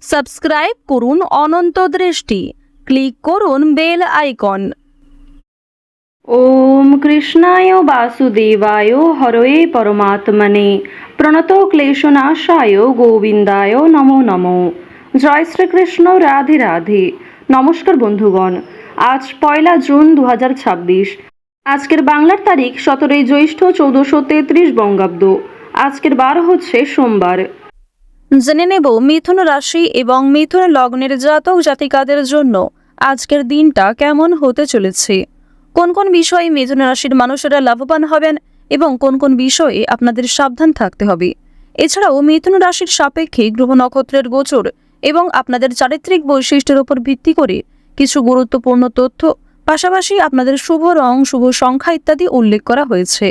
Subscribe করুন অনন্ত দৃষ্টি, click করুন বেল আইকন। ওম কৃষ্ণায় বাসুদেবায় হরয়ে পরমাত্মনে প্রণত ক্লেশনাশায় গোবিন্দায় নমো নমো। জয় শ্রীকৃষ্ণ, রাধে রাধে। নমস্কার বন্ধুগণ, আজ 1 জুন 2026। আজকের বাংলার তারিখ 17 জ্যৈষ্ঠ 1433 বঙ্গাব্দ। আজকের বার হচ্ছে সোমবার। জেনে নেব মিথুন রাশি এবং মিথুন লগ্নের জাতক জাতিকাদের জন্য আজকের দিনটা কেমন হতে চলেছে, কোন কোন বিষয়ে মিথুন রাশির মানুষেরা লাভবান হবেন এবং কোন কোন বিষয়ে আপনাদের সাবধান থাকতে হবে। এছাড়াও মিথুন রাশির সাপেক্ষে গ্রহ নক্ষত্রের গোচর এবং আপনাদের চারিত্রিক বৈশিষ্ট্যের উপর ভিত্তি করে কিছু গুরুত্বপূর্ণ তথ্য, পাশাপাশি আপনাদের শুভ রং, শুভ সংখ্যা ইত্যাদি উল্লেখ করা হয়েছে।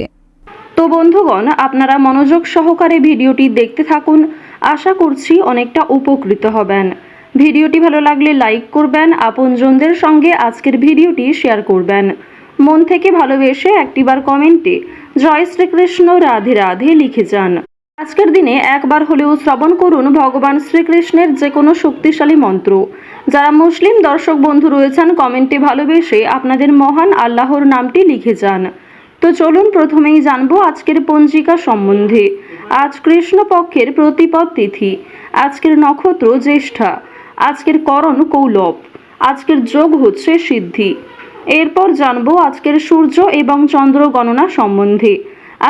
তো বন্ধুগণ, আপনারা মনোযোগ সহকারে ভিডিওটি দেখতে থাকুন। আশা করছি অনেকটা উপকৃত হবেন। ভিডিওটি ভালো লাগলে লাইক করবেন, আপনজনদের সঙ্গে আজকের ভিডিওটি শেয়ার করবেন। মন থেকে ভালোবেসে একটিবার কমেন্টে জয় শ্রীকৃষ্ণ, রাধে রাধে লিখে যান। আজকের দিনে একবার হলেও শ্রবণ করুন ভগবান শ্রীকৃষ্ণের যে কোনো শক্তিশালী মন্ত্র। যারা মুসলিম দর্শক বন্ধু রয়েছেন, কমেন্টে ভালোবেসে আপনাদের মহান আল্লাহর নামটি লিখে যান। তো চলুন প্রথমেই জানবো আজকের পঞ্জিকা সম্বন্ধে। আজ কৃষ্ণপক্ষের প্রতিপদ তিথি, আজকের নক্ষত্র জ্যেষ্ঠা, আজকের করণ কৌলব, আজকের যোগ হচ্ছে সিদ্ধি। এরপর জানবো আজকের সূর্য এবং চন্দ্র গণনা সম্বন্ধে।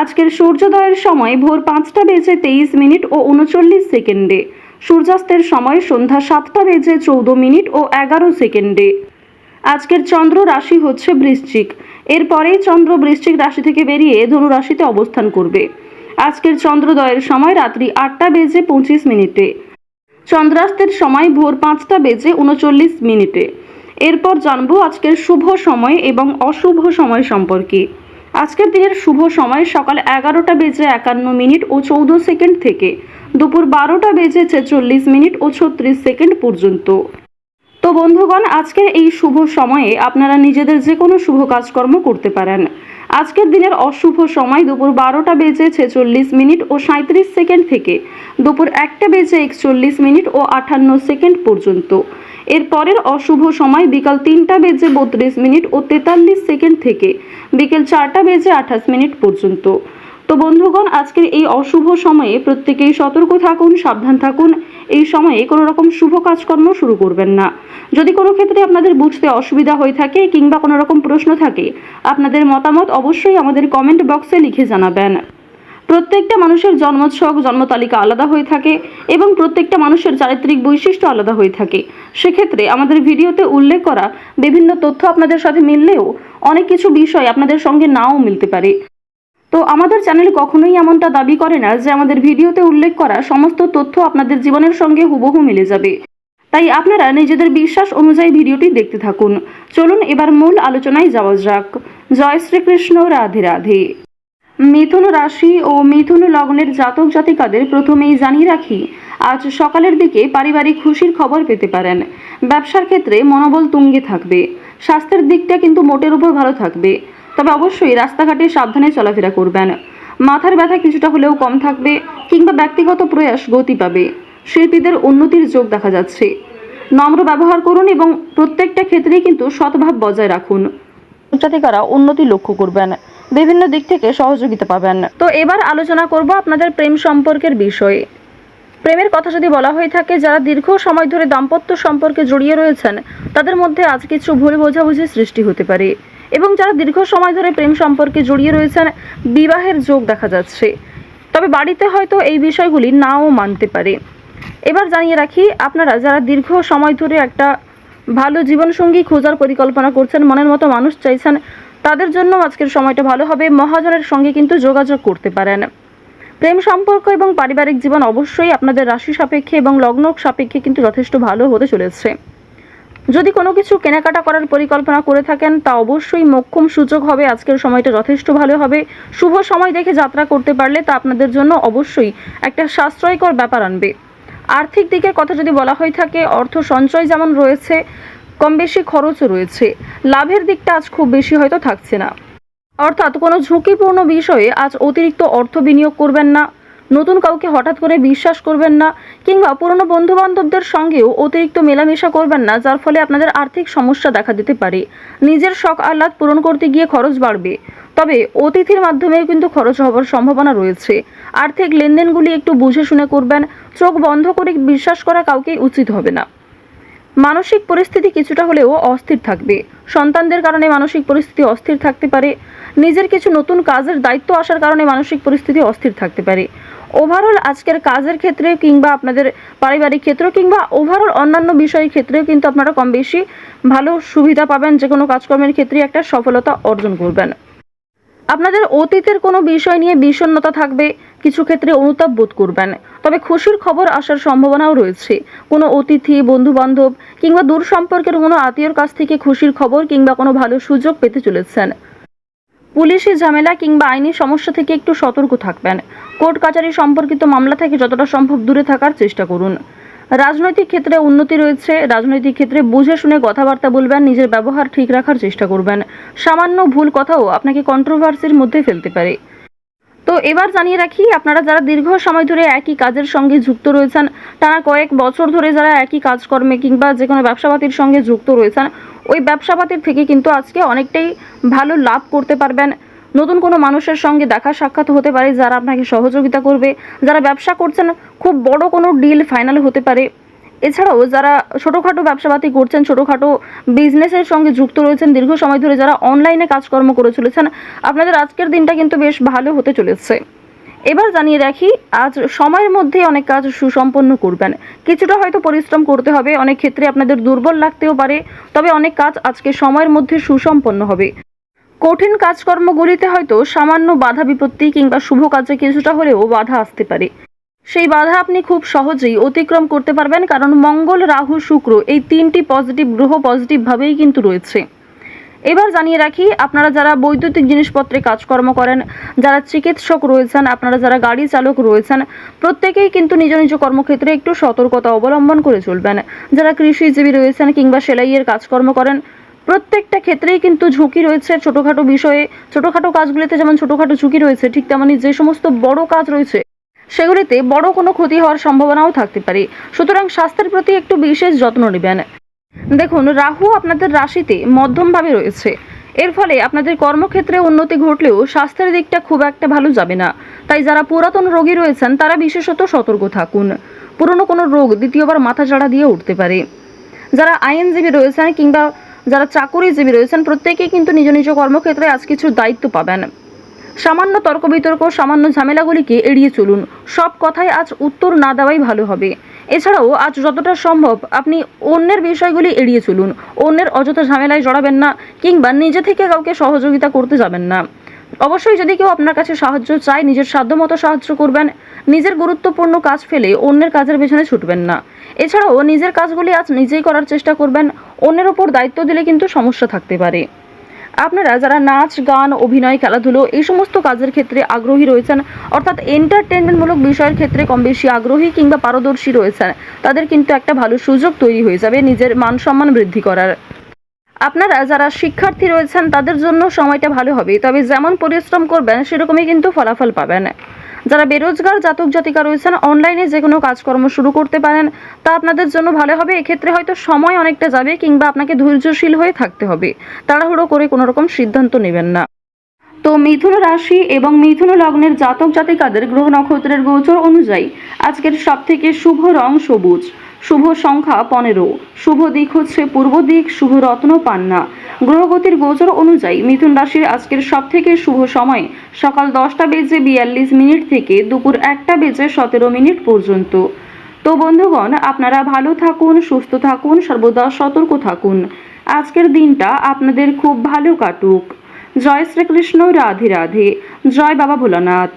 আজকের সূর্যোদয়ের সময় ভোর 5টা বেজে 23 মিনিট ও 39 সেকেন্ডে, সূর্যাস্তের সময় সন্ধ্যা 7টা বেজে 14 মিনিট ও 11 সেকেন্ডে। আজকের চন্দ্র রাশি হচ্ছে বৃশ্চিক। এরপরেই চন্দ্র বৃশ্চিক রাশি থেকে বেরিয়ে ধনু রাশিতে অবস্থান করবে। আজকের চন্দ্রোদয়ের সময় রাত্রি 8টা বেজে 25 মিনিটে, চন্দ্রাস্তের সময় ভোর 5টা বেজে 39 মিনিটে। এরপর জানবো আজকের শুভ সময় এবং অশুভ সময় সম্পর্কে। আজকের দিনের শুভ সময় সকাল 11টা বেজে 51 মিনিট ও 14 সেকেন্ড থেকে দুপুর 12টা বেজে 46 মিনিট ও 36 সেকেন্ড পর্যন্ত। তো বন্ধুগণ, আজকের এই শুভ সময়ে আপনারা নিজেদের যে কোনো শুভ কাজকর্ম করতে পারেন। আজকের দিনের অশুভ সময় দুপুর 12টা বেজে 46 মিনিট ও 37 সেকেন্ড থেকে দুপুর 1টা বেজে 41 মিনিট ও 58 সেকেন্ড পর্যন্ত। এরপরের অশুভ সময় বিকাল 3টা বেজে 32 মিনিট ও 43 সেকেন্ড থেকে বিকেল 4টা বেজে 28 মিনিট পর্যন্ত। তো বন্ধুগণ, আজকের এই অশুভ সময়ে প্রত্যেকেই সতর্ক থাকুন, সাবধান থাকুন। এই সময়ে কোনো রকম শুভ কাজকর্ম শুরু করবেন না। যদি কোনো ক্ষেত্রে আপনাদের বুঝতে অসুবিধা হয়ে থাকে কিংবা কোনো রকম প্রশ্ন থাকে, আপনাদের মতামত অবশ্যই আমাদের কমেন্ট বক্সে লিখে জানাবেন। প্রত্যেকটা মানুষের জন্মছক, জন্মতালিকা আলাদা হয়ে থাকে এবং প্রত্যেকটা মানুষের চারিত্রিক বৈশিষ্ট্য আলাদা হয়ে থাকে। সেক্ষেত্রে আমাদের ভিডিওতে উল্লেখ করা বিভিন্ন তথ্য আপনাদের সাথে মিললেও অনেক কিছু বিষয় আপনাদের সঙ্গে নাও মিলতে পারে। তো আমাদের চ্যানেল কখনোই এমনটা দাবি করে না যে আমাদের ভিডিওতে উল্লেখ করা সমস্ত তথ্য আপনাদের জীবনের সঙ্গে হুবহু মিলে যাবে। তাই আপনারা নিজেদের বিশ্বাস অনুযায়ী ভিডিওটি দেখতে থাকুন। চলুন এবার মূল আলোচনায় যাওয়া যাক। জয় শ্রীকৃষ্ণ, রাধে রাধে। মিথুন রাশি ও মিথুন লগ্নের জাতক জাতিকাদের প্রথমেই জানিয়ে রাখি, আজ সকালের দিকে পারিবারিক খুশির খবর পেতে পারেন। ব্যবসার ক্ষেত্রে মনোবল তুঙ্গে থাকবে। স্বাস্থ্যের দিকটা কিন্তু মোটের উপর ভালো থাকবে, তবে অবশ্যই রাস্তাঘাটে সাবধানে চলাফেরা করবেন। মাথার ব্যথা কিছুটা হলেও কম থাকবে কিংবা ব্যক্তিগত প্রয়াস গতি পাবে। শিল্পীদের উন্নতির যোগ দেখা যাচ্ছে। নম্র ব্যবহার করুন এবং প্রত্যেকটা ক্ষেত্রেই কিন্তু সৎভাব বজায় রাখুন। জাতিকারা উন্নতি লক্ষ্য করবেন, বিভিন্ন দিক থেকে সহযোগিতা পাবেন। তো এবার আলোচনা করব আপনাদের প্রেম সম্পর্কের বিষয়ে। প্রেমের কথা যদি বলা হয়ে থাকে, যারা দীর্ঘ সময় ধরে দাম্পত্য সম্পর্কে জড়িয়ে রয়েছেন তাদের মধ্যে আজ কিছু ভুল বোঝাবুঝির সৃষ্টি হতে পারে এবং যারা দীর্ঘ সময় ধরে প্রেম সম্পর্কে জড়িয়ে রয়েছেন বিবাহের যোগ দেখা যাচ্ছে, তবে বাড়িতে হয়তো এই বিষয়গুলি নাও মানতে পারে। এবার জানিয়ে রাখি, আপনারা যারা দীর্ঘ সময় ধরে একটা ভালো জীবনসঙ্গী খোঁজার পরিকল্পনা করছেন, মনের মতো মানুষ চাইছেন, তাদের জন্য আজকের সময়টা ভালো হবে। মহাজনের সঙ্গে কিন্তু যোগাযোগ করতে পারেন। প্রেম সম্পর্ক এবং পারিবারিক জীবন অবশ্যই আপনাদের রাশি সাপেক্ষে এবং লগ্ন সাপেক্ষে কিন্তু যথেষ্ট ভালো হতে চলেছে। যদি কোনো কিছু কেনাকাটা করার পরিকল্পনা করে থাকেন, তা অবশ্যই মোক্ষম সুযোগ হবে। আজকের সময়টা যথেষ্ট ভালো হবে। শুভ সময় দেখে যাত্রা করতে পারলে তা আপনাদের জন্য অবশ্যই একটা সাশ্রয়কর ব্যাপার আনবে। আর্থিক দিকের কথা যদি বলা হয়ে থাকে, অর্থ সঞ্চয় যেমন রয়েছে, কম বেশি খরচও রয়েছে। লাভের দিকটা আজ খুব বেশি হয়তো থাকছে না, অর্থাৎ কোনো ঝুঁকিপূর্ণ বিষয়ে আজ অতিরিক্ত অর্থ বিনিয়োগ করবেন না। নতুন কাউকে হঠাৎ করে বিশ্বাস করবেন না, কিংবা পুরনো বন্ধু বান্ধবদের সঙ্গেও অতিরিক্ত মেলামেশা করবেন না, যার ফলে আপনাদের আর্থিক সমস্যা দেখা দিতে পারে। নিজের শখ আহ্লাদ পূরণ করতে গিয়ে খরচ বাড়বে, তবে অতিথির মাধ্যমেও কিন্তু খরচ হওয়ার সম্ভাবনা রয়েছে। আর্থিক লেনদেনগুলি একটু বুঝে শুনে করবেন, চোখ বন্ধ করে বিশ্বাস করা কাউকেই উচিত হবে না। মানসিক পরিস্থিতি কিছুটা হলেও অস্থির থাকবে, সন্তানদের কারণে মানসিক পরিস্থিতি অস্থির থাকতে পারে। নিজের কিছু নতুন কাজের দায়িত্ব আসার কারণে মানসিক পরিস্থিতি অস্থির থাকতে পারে। ওভারঅল আজকের কাজের ক্ষেত্রে কিংবা আপনাদের পারিবারিক ক্ষেত্র কিংবা ওভারঅল অন্যান্য বিষয়ের ক্ষেত্রেও কিন্তু আপনারা কম বেশি ভালো সুবিধা পাবেন, যে কোনো কাজকর্মের ক্ষেত্রে একটা সফলতা অর্জন করবেন। আপনাদের অতীতের কোনো বিষয় নিয়ে বিষণ্ণতা থাকবে, কিছু ক্ষেত্রে অনুতাপ বোধ করবেন, তবে খুশির খবর আসার সম্ভাবনাও রয়েছে। কোনো অতিথি, বন্ধু বান্ধব কিংবা দূর সম্পর্কের কোনো আত্মীয়র কাছ থেকে খুশির খবর কিংবা কোনো ভালো সুযোগ পেতে চলেছেন। পুলিশি ঝামেলা কিংবা আইনি সমস্যা থেকে একটু সতর্ক থাকবেন। কোর্ট কাচারি সম্পর্কিত মামলা থেকে যতটা সম্ভব দূরে থাকার চেষ্টা করুন। রাজনৈতিক ক্ষেত্রে উন্নতি রয়েছে, রাজনৈতিক ক্ষেত্রে বুঝে শুনে কথাবার্তা বলবেন, নিজের ব্যবহার ঠিক রাখার চেষ্টা করবেন। সামান্য ভুল কথাও আপনাকে কন্ট্রোভার্সির মধ্যে ফেলতে পারে। তো এবার জানিয়ে রাখি, আপনারা যারা দীর্ঘ সময় ধরে একই কাজের সঙ্গে যুক্ত রয়েছেন, টানা কয়েক বছর ধরে যারা একই কাজকর্মে কিংবা যে কোনো ব্যবসাপাতির সঙ্গে যুক্ত রয়েছেন, ওই ব্যবসাপাতির থেকে কিন্তু আজকে অনেকটাই ভালো লাভ করতে পারবেন। নতুন কোনো মানুষের সঙ্গে দেখা সাক্ষাৎ হতে পারে যারা আপনাকে সহযোগিতা করবে। যারা ব্যবসা করছেন, খুব বড় কোনো ডিল ফাইনাল হতে পারে। এছাড়াও যারা ছোটোখাটো ব্যবসাপাতি করছেন, ছোটোখাটো বিজনেসের সঙ্গে যুক্ত রয়েছেন, দীর্ঘ সময় ধরে যারা অনলাইনে কাজকর্ম করে চলেছেন, আপনাদের আজকের দিনটা কিন্তু বেশ ভালো হতে চলেছে। এবার জানিয়ে রাখি, আজ সময়ের মধ্যে অনেক কাজ সুসম্পন্ন করবেন। কিছুটা হয়তো পরিশ্রম করতে হবে, অনেক ক্ষেত্রে আপনাদের দুর্বল লাগতেও পারে, তবে অনেক কাজ আজকে সময়ের মধ্যে সুসম্পন্ন হবে। কঠিন কাজকর্মগুলিতে হয়তো সামান্য বাধা বিপত্তি কিংবা শুভ কাজে কিছুটা হলেও বাধা আসতে পারে। সেই বাধা আপনি খুব সহজেই অতিক্রম করতে পারবেন, কারণ মঙ্গল, রাহু, শুক্র এই তিনটি পজিটিভ গ্রহ পজিটিভভাবেই কিন্তু রয়েছে। এবার জানিয়ে রাখি, আপনারা যারা বৈদ্যুতিক জিনিসপত্রে কাজকর্ম করেন, যারা চিকিৎসক রয়েছেন, আপনারা যারা গাড়ি চালক রয়েছেন, প্রত্যেকেই কিন্তু নিজ নিজ কর্মক্ষেত্রে একটু সতর্কতা অবলম্বন করে চলবেন। যারা কৃষিজীবী রয়েছেন কিংবা সেলাইয়ের কাজকর্ম করেন, প্রত্যেকটা ক্ষেত্রেই কিন্তু ঝুঁকি রয়েছে। ছোটোখাটো বিষয়ে, ছোটোখাটো কাজগুলিতে যেমন ছোটোখাটো ঝুঁকি রয়েছে, ঠিক তেমনি যে সমস্ত বড় কাজ রয়েছে সেগুলিতে বড় কোনো ক্ষতি হওয়ার সম্ভাবনাও থাকতে পারে। সুতরাং স্বাস্থ্যের প্রতি একটু বিশেষ যত্ন নেবেন। দেখুন, রাহু আপনাদের রাশিতে মধ্যমভাবে রয়েছে, এর ফলে আপনাদের কর্মক্ষেত্রে উন্নতি ঘটলেও স্বাস্থ্যের দিকটা খুব একটা ভালো যাবে না। তাই যারা পুরাতন রোগী রয়েছেন তারা বিশেষত সতর্ক থাকুন। পুরনো কোনো রোগ দ্বিতীয়বার মাথাচাড়া দিয়ে উঠতে পারে। যারা আইনজীবী রয়েছেন কিংবা যারা চাকুরিজীবী রয়েছেন, প্রত্যেকেই কিন্তু নিজ নিজ কর্মক্ষেত্রে আজ কিছু দায়িত্ব পাবেন। সামান্য তর্ক বিতর্ক, সামান্য ঝামেলাগুলিকে এড়িয়ে চলুন। সব কথায় আজ উত্তর না দেওয়াই ভালো হবে। এছাড়াও আজ যতটা সম্ভব আপনি অন্যের বিষয়গুলি এড়িয়ে চলুন। অন্যের অযথা ঝামেলায় জড়াবেন না কিংবা নিজে থেকে কাউকে সহযোগিতা করতে যাবেন না। অবশ্যই যদি কেউ আপনার কাছে সাহায্য চায়, নিজের সাধ্যমতো সাহায্য করবেন। নিজের গুরুত্বপূর্ণ কাজ ফেলে অন্যের কাজের পেছনে ছুটবেন না। এছাড়াও নিজের কাজগুলি আজ নিজেই করার চেষ্টা করবেন। অন্যের ওপর দায়িত্ব দিলে কিন্তু সমস্যা থাকতে পারে। আপনারা যারা নাচ, গান, অভিনয়, খেলাধুলো এই সমস্ত কাজের ক্ষেত্রে আগ্রহী রয়েছেন, অর্থাৎ এন্টারটেনমেন্টমূলক বিষয়ের ক্ষেত্রে কম বেশি আগ্রহী কিংবা পারদর্শী রয়েছেন, তাদের কিন্তু একটা ভালো সুযোগ তৈরি হয়ে যাবে নিজের মান সম্মান বৃদ্ধি করার। আপনারা যারা শিক্ষার্থী রয়েছেন তাদের জন্য সময়টা ভালো হবে, তবে যেমন পরিশ্রম করবেন সেরকমই কিন্তু ফলাফল পাবেন। যারা বেরোজগার জাতক জাতিকা রয়েছেন, অনলাইনে যে কোনো কাজকর্ম শুরু করতে পারেন, তা আপনাদের জন্য ভালো হবে। এক্ষেত্রে হয়তো সময় অনেকটা যাবে কিংবা আপনাকে ধৈর্যশীল হয়ে থাকতে হবে। তাড়াহুড়ো করে কোনো রকম সিদ্ধান্ত নেবেন না। তো মিথুন রাশি এবং মিথুন লগ্নের জাতক জাতিকাদের গ্রহ নক্ষত্রের গোচর অনুযায়ী আজকের সবথেকে শুভ রং সবুজ, শুভ সংখ্যা 15, শুভ দিক হচ্ছে পূর্ব দিক, শুভ রত্ন পান্না। গ্রহগতির গোচর অনুযায়ী মিথুন রাশির আজকের সবথেকে শুভ সময় সকাল 10:42 থেকে দুপুর 1:17 পর্যন্ত। তো বন্ধুগণ, আপনারা ভালো থাকুন, সুস্থ থাকুন, সর্বদা সতর্ক থাকুন। আজকের দিনটা আপনাদের খুব ভালো কাটুক। জয় শ্রীকৃষ্ণ, রাধে রাধে, জয় বাবা ভোলানাথ।